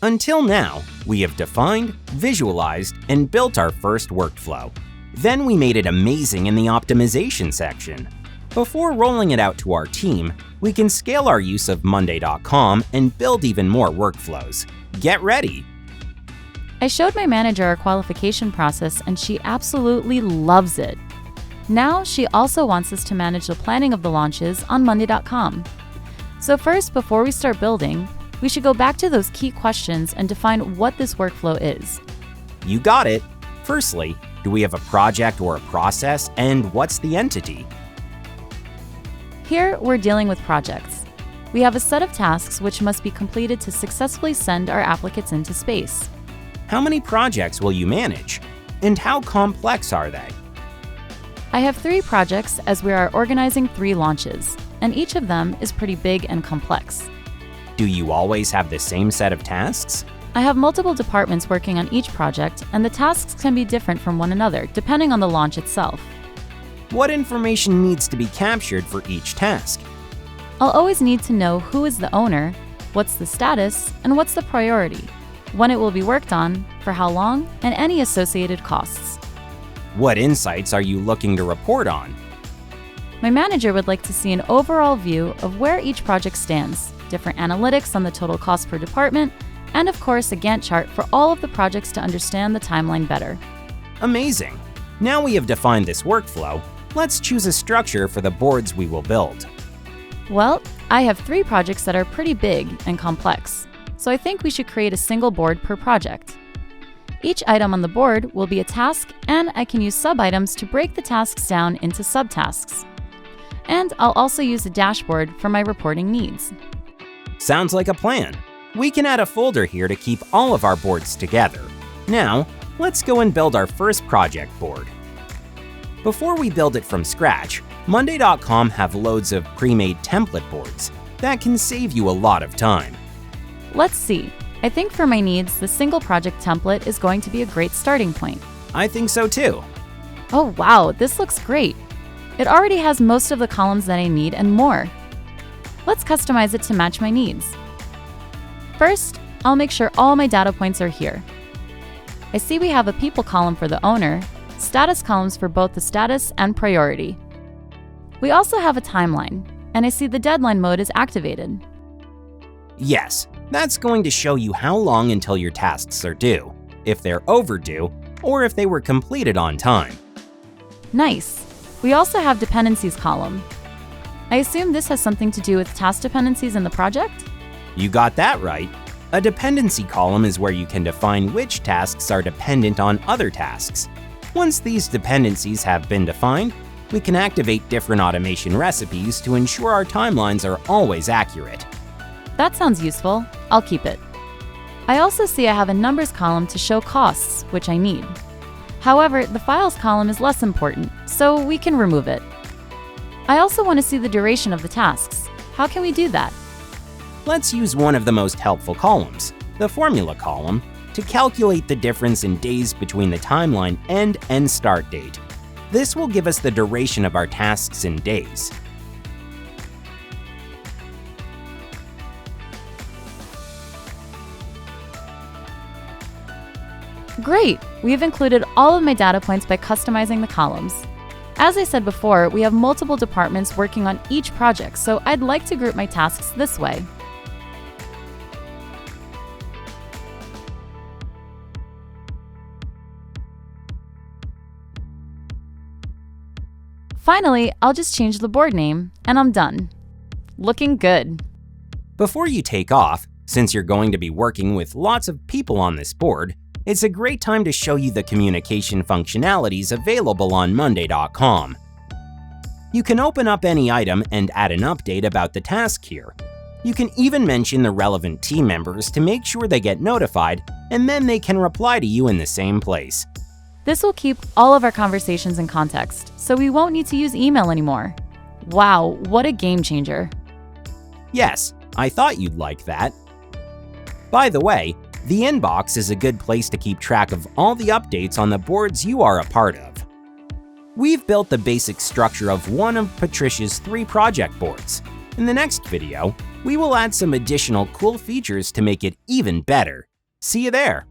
Until now, we have defined, visualized, and built our first workflow. Then we made it amazing in the optimization section. Before rolling it out to our team, we can scale our use of Monday.com and build even more workflows. Get ready! I showed my manager our qualification process and she absolutely loves it. Now she also wants us to manage the planning of the launches on Monday.com. So first, before we start building, we should go back to those key questions and define what this workflow is. You got it! Firstly, do we have a project or a process, and what's the entity? Here, we're dealing with projects. We have a set of tasks which must be completed to successfully send our applicants into space. How many projects will you manage? And how complex are they? I have 3 projects as we are organizing 3 launches, and each of them is pretty big and complex. Do you always have the same set of tasks? I have multiple departments working on each project, and the tasks can be different from one another depending on the launch itself. What information needs to be captured for each task? I'll always need to know who is the owner, what's the status, and what's the priority, when it will be worked on, for how long, and any associated costs. What insights are you looking to report on? My manager would like to see an overall view of where each project stands, different analytics on the total cost per department, and of course a Gantt chart for all of the projects to understand the timeline better. Amazing! Now we have defined this workflow, let's choose a structure for the boards we will build. Well, I have 3 projects that are pretty big and complex, so I think we should create a single board per project. Each item on the board will be a task, and I can use sub-items to break the tasks down into subtasks. And I'll also use a dashboard for my reporting needs. Sounds like a plan. We can add a folder here to keep all of our boards together. Now, let's go and build our first project board. Before we build it from scratch, Monday.com have loads of pre-made template boards that can save you a lot of time. Let's see. I think for my needs, the single project template is going to be a great starting point. I think so too. Oh wow, this looks great. It already has most of the columns that I need and more. Let's customize it to match my needs. First, I'll make sure all my data points are here. I see we have a people column for the owner, status columns for both the status and priority. We also have a timeline, and I see the deadline mode is activated. Yes, that's going to show you how long until your tasks are due, if they're overdue, or if they were completed on time. Nice. We also have dependencies column. I assume this has something to do with task dependencies in the project? You got that right. A dependency column is where you can define which tasks are dependent on other tasks. Once these dependencies have been defined, we can activate different automation recipes to ensure our timelines are always accurate. That sounds useful. I'll keep it. I also see I have a numbers column to show costs, which I need. However, the files column is less important, so we can remove it. I also want to see the duration of the tasks. How can we do that? Let's use one of the most helpful columns, the formula column, to calculate the difference in days between the timeline end and start date. This will give us the duration of our tasks in days. Great! We've included all of my data points by customizing the columns. As I said before, we have multiple departments working on each project, so I'd like to group my tasks this way. Finally, I'll just change the board name, and I'm done. Looking good. Before you take off, since you're going to be working with lots of people on this board, it's a great time to show you the communication functionalities available on Monday.com. You can open up any item and add an update about the task here. You can even mention the relevant team members to make sure they get notified, and then they can reply to you in the same place. This will keep all of our conversations in context, so we won't need to use email anymore. Wow, what a game changer. Yes, I thought you'd like that. By the way, the inbox is a good place to keep track of all the updates on the boards you are a part of. We've built the basic structure of one of Patricia's 3 project boards. In the next video, we will add some additional cool features to make it even better. See you there!